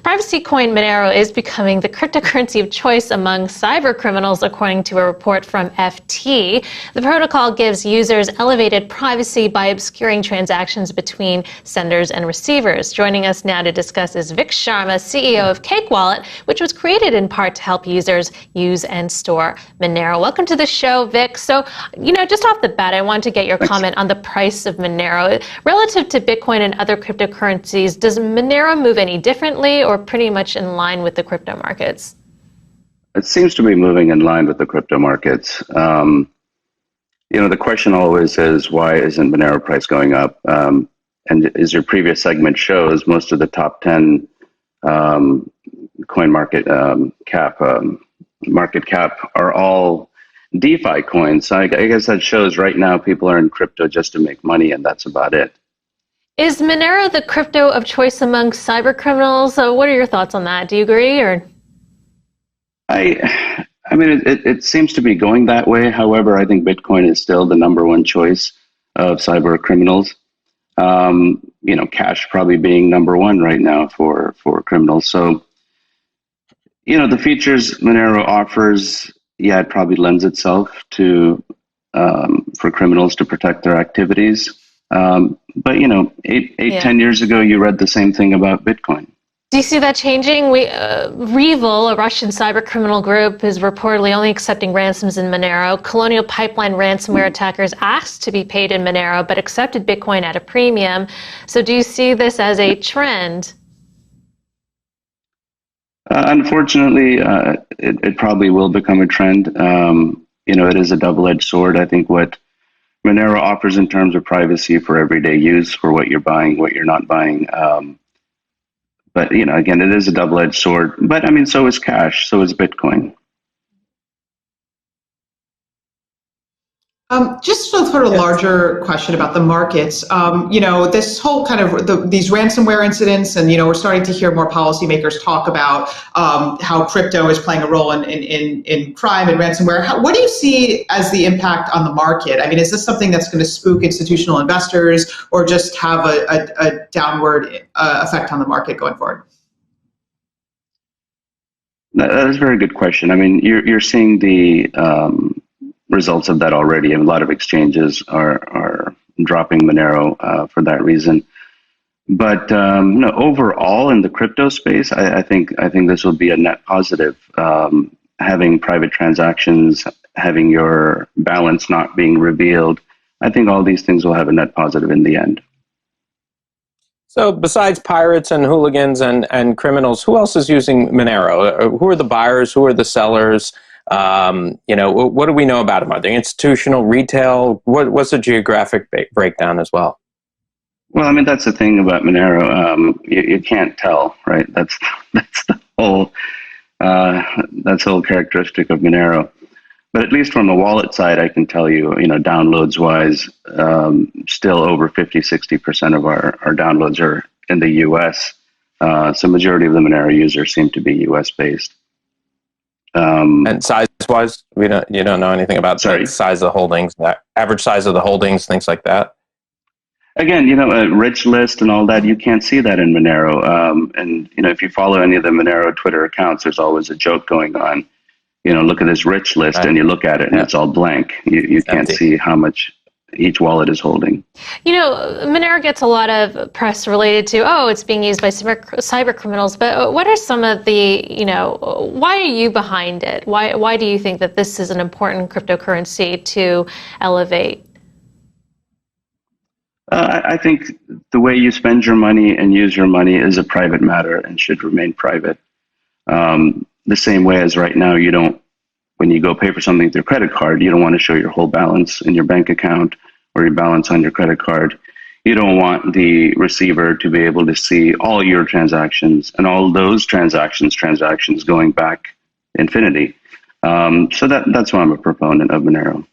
Privacy coin Monero is becoming the cryptocurrency of choice among cyber criminals, according to a report from FT. The protocol gives users elevated privacy by obscuring transactions between senders and receivers. Joining us now to discuss is Vic Sharma, CEO of Cake Wallet, which was created in part to help users use and store Monero. Welcome to the show, Vic. So, just off the bat, I want to get your comment on the price of Monero. Relative to Bitcoin and other cryptocurrencies, does Monero move any differently or pretty much in line with the crypto markets? It seems to be moving in line with the crypto markets. The question always is, why isn't Monero price going up? And as your previous segment shows, most of the top 10 coin market cap are all DeFi coins. So I guess that shows right now people are in crypto just to make money, and that's about it. Is Monero the crypto of choice among cyber criminals? What are your thoughts on that? Do you agree, or? I mean, it seems to be going that way. However, I think Bitcoin is still the #1 choice of cyber criminals. Cash probably being #1 right now for criminals. So, the features Monero offers, it probably lends itself to for criminals to protect their activities. But 10 years ago, you read the same thing about Bitcoin. Do you see that changing? Revil, a Russian cyber criminal group, is reportedly only accepting ransoms in Monero. Colonial Pipeline ransomware attackers asked to be paid in Monero, but accepted Bitcoin at a premium. So do you see this as a trend? Unfortunately, it probably will become a trend. It is a double-edged sword. I think what Monero offers in terms of privacy for everyday use, for what you're buying, what you're not buying. But, again, it is a double-edged sword. But, so is cash, so is Bitcoin. Just a sort of larger question about the markets. This whole kind of these ransomware incidents, and we're starting to hear more policymakers talk about how crypto is playing a role in crime and ransomware. What do you see as the impact on the market? I mean, is this something that's going to spook institutional investors, or just have a downward effect on the market going forward? That is a very good question. I mean, you're seeing the results of that already, and a lot of exchanges are dropping Monero for that reason. But overall in the crypto space, I think this will be a net positive. Having private transactions, having your balance not being revealed, I think all these things will have a net positive in the end. So besides pirates and hooligans and criminals, who else is using Monero? Who are the buyers? Who are the sellers? What do we know about them? Are they institutional, retail? What's the geographic breakdown as well? Well, that's the thing about Monero. You can't tell, right? That's the whole characteristic of Monero. But at least from the wallet side, I can tell you, downloads wise, still over 50-60% of our downloads are in the U.S. So majority of the Monero users seem to be U.S. based. And size-wise, you don't know anything about the size of the holdings, average size of the holdings, things like that? Again, a rich list and all that, you can't see that in Monero. And if you follow any of the Monero Twitter accounts, there's always a joke going on. Look at this rich list, right, and you look at it and it's all blank. You can't see how much each wallet is holding. Monero gets a lot of press related to, it's being used by cyber criminals, but what are some of the, why are you behind it? Why do you think that this is an important cryptocurrency to elevate? I think the way you spend your money and use your money is a private matter and should remain private. The same way as right now, when you go pay for something with your credit card, you don't want to show your whole balance in your bank account or your balance on your credit card. You don't want the receiver to be able to see all your transactions and all those transactions going back infinity. So that's why I'm a proponent of Monero.